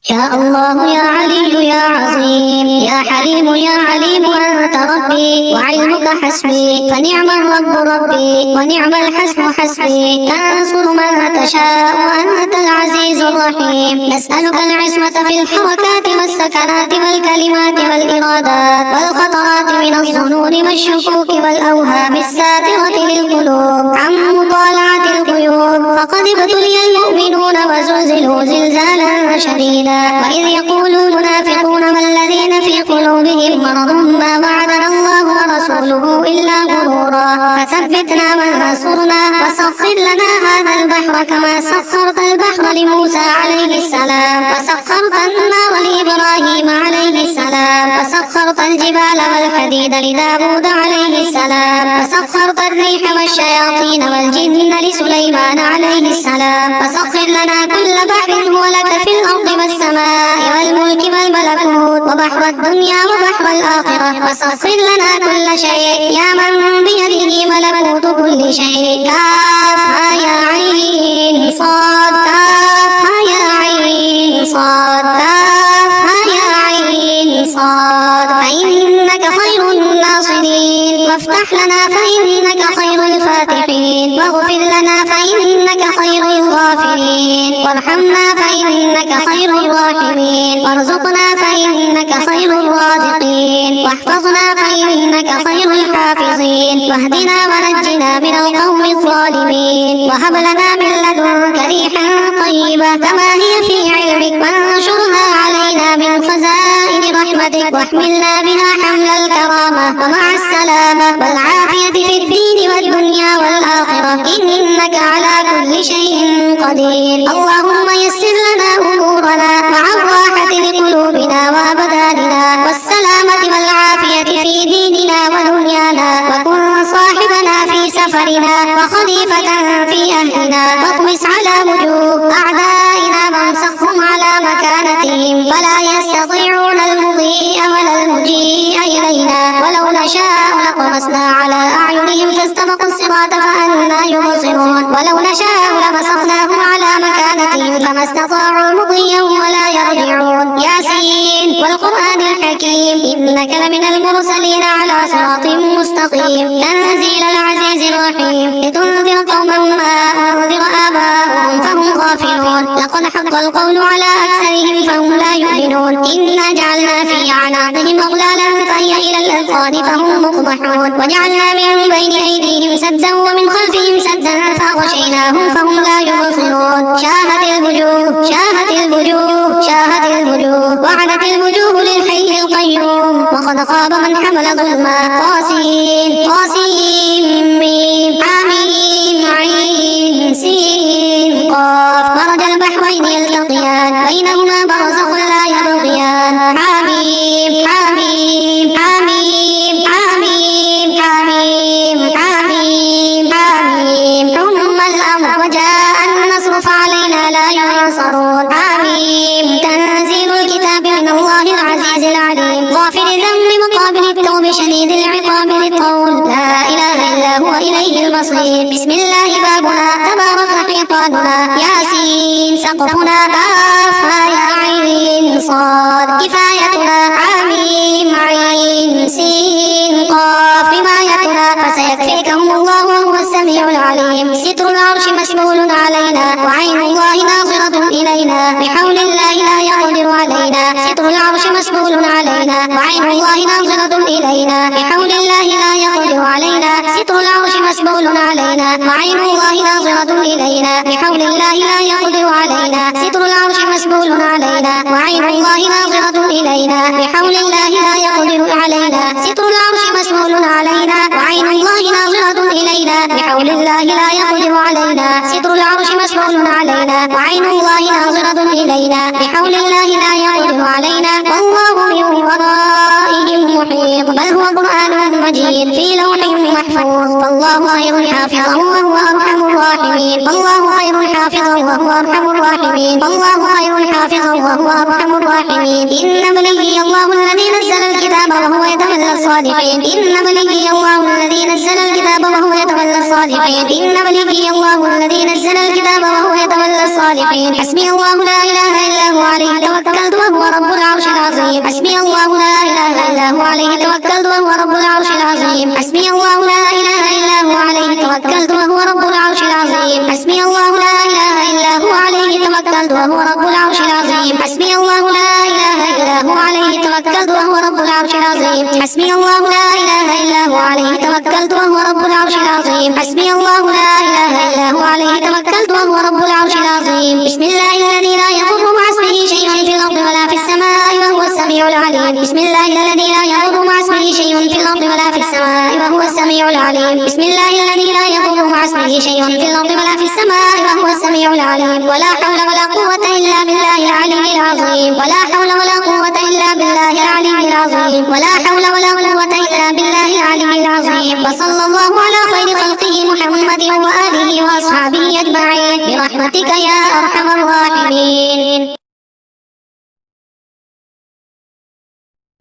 يا الله يا علي يا عظيم يا حليم يا عليم أنت ربي وعلمك حسبي فنعم الرب ربي ونعم الحسب حسبي تنصر من تشاء وأنت العزيز الرحيم. نسألك العصمة في الحركات والسكنات والكلمات والإرادات والخطرات من الظنون والشكوك والأوهام الساترة للقلوب عن مطالعة الغيوب. فقد ابتلي المؤمنون وزلزلوا زلزالا شديدا وإذ يقول المنافقون والذين في قلوبهم مرض ما وعدنا الله ورسوله إلا غرورا. فثبتنا وانصرنا وسخر لنا هذا البحر كما سخرت البحر لموسى عليه السلام وسخرت النار لإبراهيم عليه السلام وسخرت الجبال والحديد لداود عليه السلام وسخرت الريح والشياطين والجن لسليمان عليه السلام. وسخر لنا كل بحر هو لك في الأرض والسماء والملك والملكوت وبحر الدنيا وبحر الآخرة. وسخر لنا كل شيء يا من بيده ملكوت كل شيء. كافها يا عين صاد كافها يا عين صاد كافها يا عين صاد فإنك خير الناصرين. وافتح لنا فإنك خير الفاتحين واغفر لنا فإنك خير الغافرين وارحمنا فإنك خير الراحمين وارزقنا فإنك خير الرازقين واحفظنا فإنك خير الحافظين واهدنا ونجنا من القوم الظالمين وهب لنا من لدنك ريحا طيبة كما هي في علمك وانشرها علينا من خزائن رحمتك واحملنا بها حمل الكرامة ومع السلامة والعافية في الدين والدنيا والآخرة إنك على كل شيء قدير. اللهم يسر لنا أمورنا مع الراحة لقلوبنا وأبداننا والسلامة والعافية في ديننا ودنيانا وكن صاحبنا في سفرنا وخليفة في أهلنا واطمس على وجوه أعدائنا وانسخهم على مكانتهم فلا يستطيعون المضي ولا المجيء إلينا. ولو نشاء لطمسنا على أعينهم فاستبقوا الصراط فأنى يبصرون. ولو نشاء لمسخناهم على مكانتهم فما استطاعوا مضيا ولا يرجعون. ياسين والقرآن الحكيم إنك لمن المرسلين على صراط مستقيم تنزيل العزيز الرحيم لتنذر قوما ما أنذر آباؤهم فهم غافلون. لقد حق القول على أكثرهم فهم لا يؤمنون. إنا جعلنا في أعناقهم أغلالا فهي إلى الأذقان فهم مقمحون وجعلنا من بين أيديهم سدا ومن خلفهم سدا فأغشيناهم فهم لا يبصرون. شاهت الوجوه شاهت الوجوه شاهت الوجوه وعنت الوجوه للحي القيوم وقد خاب من حمل ظلما. طاسين طاسين ميم حميم عين سين قاف مرج البحرين يلتقيان بينهما برزخ لا يبغيان. حميم حميم حميم حميم حميم حميم حميم حم الأمر وجاء النصر فعلينا لا ينصرون. حميم تنزيل الكتاب من الله العزيز العليم غافر الذنب مقابل التوب شديد العقاب للقول لا إله إلا هو إليه المصير. بسم الله بابنا تبارك حيطاننا. ياسين سقفنا كافها يا عين صاد كفايتنا. حميم عين سين قاف حمايتنا فسيكفيكهم الله وهو السميع العليم. ستر العرش مسؤول علينا وعين الله ناظرة إلينا بحول الله لا يقدر علينا. ستر العرش مسؤول علينا وعين الله ناظرة إلينا بحول الله لا يقدر علينا. ستر العرش مسؤول علينا وعين الله ناظرة إلينا بحول الله لا يقدر علينا. ستر العرش مسؤول علينا وعين الله ناظرة إلينا بحول الله لا يقدر علينا. ستر العرش مسؤول علينا وعين الله ناظرة إلينا بحول الله لا يقدر علينا. ستر العرش مسؤول علينا وعين الله ناظرة إلينا بحول الله لا يقدر علينا. والله من ورائهم محيط بل هو قرآن مجيد في لوح محفوظ. فالله خير حافظا وهو أرحم الراحمين. فالله خير حافظا وهو أرحم الراحمين. فالله خير حافظا وهو أرحم الراحمين. إن وليي الله الذي نزل الكتاب وهو يتولى الصالحين. إن وليي الله الذي نزل الكتاب وهو يتولى الصالحين. إن وليي الله الذي نزل الكتاب وهو يتولى الصالحين. الصالحين. حسبي الله لا إله إلا هو عليه توكلت وهو رب العرش العظيم. حسبي الله لا إله إلا هو عليه توكلت وهو رب العرش العظيم. حسبي الله لا إله إلا هو عليه توكلت وهو رب العرش العظيم. حسبي الله لا إله إلا هو عليه توكلت وهو رب العرش العظيم. حسبي الله لا إله إلا هو عليه توكلت وهو رب العرش العظيم. حسبي الله لا إله إلا هو عليه توكلت وهو رب العرش العظيم. حسبي الله لا إله إلا هو عليه توكلت وهو رب العرش العظيم. بسم الله الذي لا يضر مع اسمه شيء في الأرض ولا في السماء وهو السميع العليم. بسم الله الذي لا يضر مع اسمه شيء في الأرض ولا في السماء وهو السميع العليم. بسم الله الذي لا يضر مع اسمه شيء في الأرض ولا في السماء وهو السميع العليم. ولا حول ولا قوة إلا بالله العلي العظيم. ولا حول ولا قوة إلا بالله العلي العظيم. ولا حول ولا قوة إلا بالله العلي العظيم. وصلى الله على خير خلقه محمد وآله وأصحابه أجمعين برحمتك يا أرحم الراحمين.